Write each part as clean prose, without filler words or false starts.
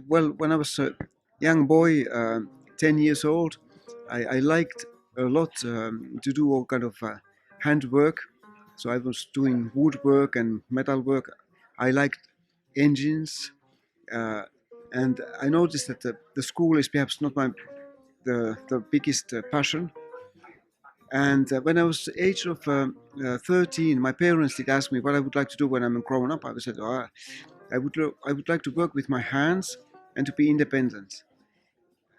Well, when I was a young boy, 10 years old, I liked a lot to do all kind of handwork. So I was doing woodwork and metal work. I liked engines, uh, and I noticed that the school is perhaps not the biggest passion. And when I was the age of 13, my parents did ask me what I would like to do when I'm grown up. I said, oh, I would like to work with my hands and to be independent.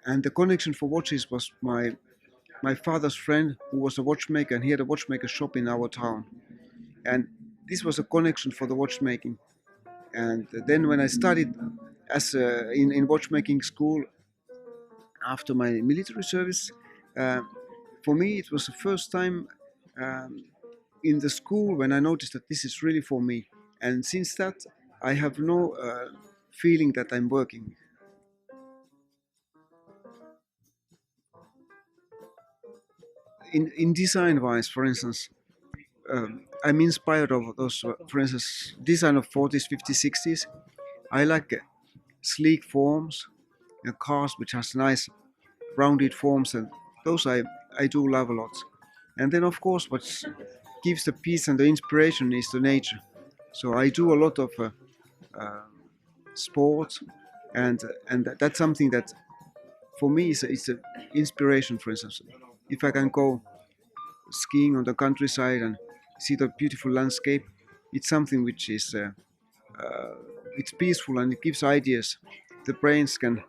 And the connection for watches was my father's friend who was a watchmaker, and he had a watchmaker shop in our town. And this was a connection for the watchmaking. And then when I studied in watchmaking school after my military service, uh, for me it was the first time um, in the school when I noticed that this is really for me. And since that, I have no feeling that I'm working. In design wise, for instance, I'm inspired of those, for instance, design of 40s, 50s, 60s. I like sleek forms, cars which has nice rounded forms, and those I do love a lot. And then, of course, what gives the peace and the inspiration is the nature. So I do a lot of uh, sport, and that's something that for me is a inspiration. For instance, if I can go skiing on the countryside and see the beautiful landscape, it's something which is uh, it's peaceful and it gives ideas. The brains can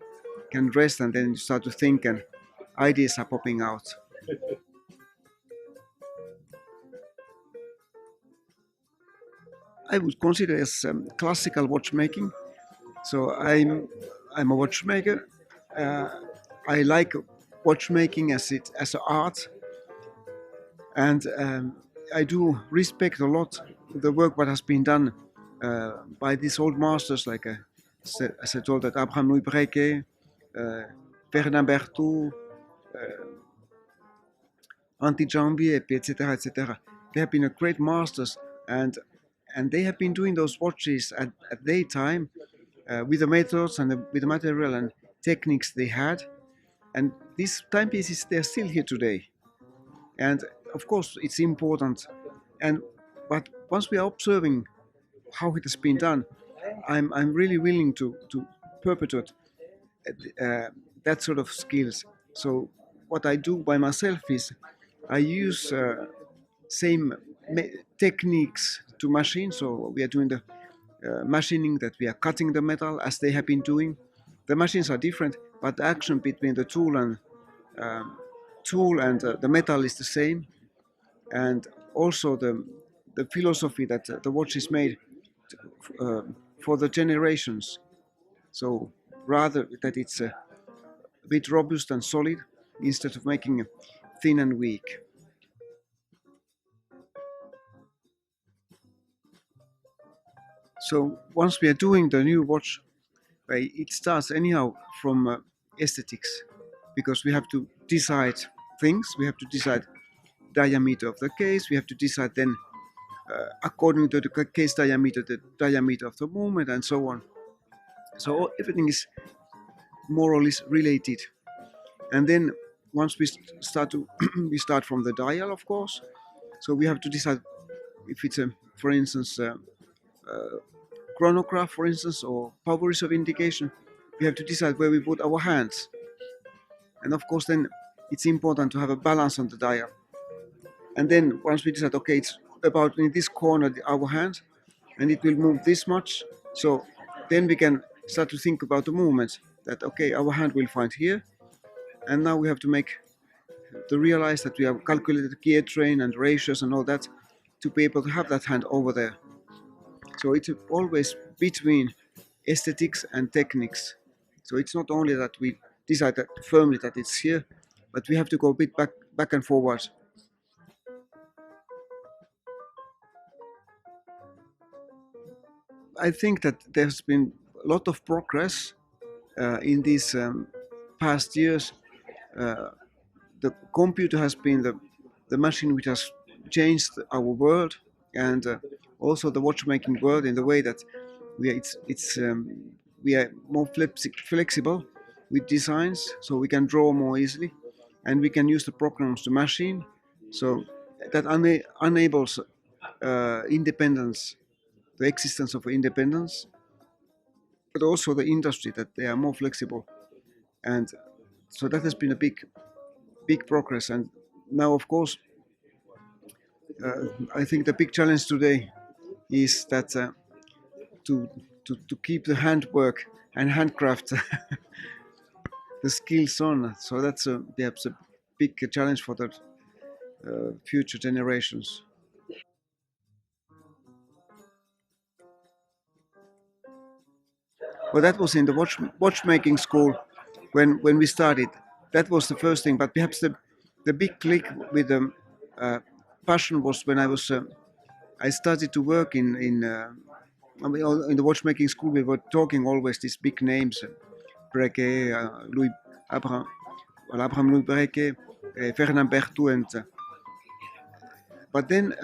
rest, and then you start to think, and ideas are popping out. I would consider as classical watchmaking. So I'm a watchmaker. Uh, I like watchmaking as an art, and I do respect a lot the work what has been done by these old masters like as I told that Abraham Louis Brequet, uh, Ferdinand Berthoud, Antti Janvier, etc., etc. They have been a great masters, and they have been doing those watches at their time with the methods and with the material and techniques they had. And these timepieces, they're still here today. And of course, it's important. And but once we are observing how it has been done, I'm really willing to perpetuate uh, that sort of skills. So what I do by myself is I use same techniques to machine. So we are doing the machining, that we are cutting the metal as they have been doing. The machines are different, but the action between the um, tool and the metal is the same. And also the philosophy that the watch is made uh, for the generations. So rather that it's a bit robust and solid instead of making it thin and weak. So once we are doing the new watch, it starts anyhow from aesthetics, because we have to decide things. We have to decide diameter of the case. We have to decide then, according to the case diameter, the diameter of the movement, and so on. So everything is more or less related. And then once we start to, we start from the dial, of course. So we have to decide if it's a, for instance, chronograph, for instance, or power reserve indication. We have to decide where we put our hands. And of course, then it's important to have a balance on the dial. And then once we decide, okay, it's about in this corner our hand, and it will move this much. So then we can start to think about the movements. That okay, our hand will find here, and now we have to make to realize that we have calculated the gear train and ratios and all that to be able to have that hand over there. So it's always between aesthetics and techniques. So it's not only that we decide that firmly that it's here, but we have to go a bit back and forward. I think that there's been a lot of progress in these past years. Uh, the computer has been the machine which has changed our world, and also the watchmaking world, in the way that it's we are more flexible with designs, so we can draw more easily, and we can use the programs to machine, so that enables independence, the existence of independence, but also the industry, that they are more flexible. And so that has been a big progress. And now, of course, I think the big challenge today is that to, to keep the handwork and handcraft the skills on. So that's perhaps a big challenge for the future generations. Well, that was in the watchmaking school when we started. That was the first thing. But perhaps the big click with the uh, passion was when I started to work I mean, in the watchmaking school. We were talking always these big names, Breguet, Louis Abraham, well, Abraham Louis Breguet, Ferdinand Berthoud, and but then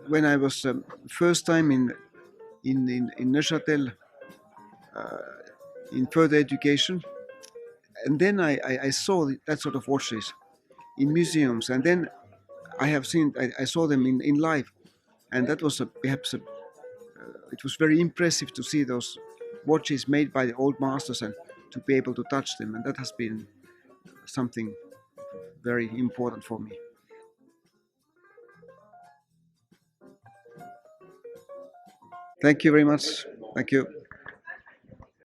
when I was first time in Neuchâtel in further education, and then I saw that sort of watches in museums, and then I saw them in live, and that was perhaps it was very impressive to see those watches made by the old masters and to be able to touch them, and that has been something very important for me. Thank you very much. Thank you.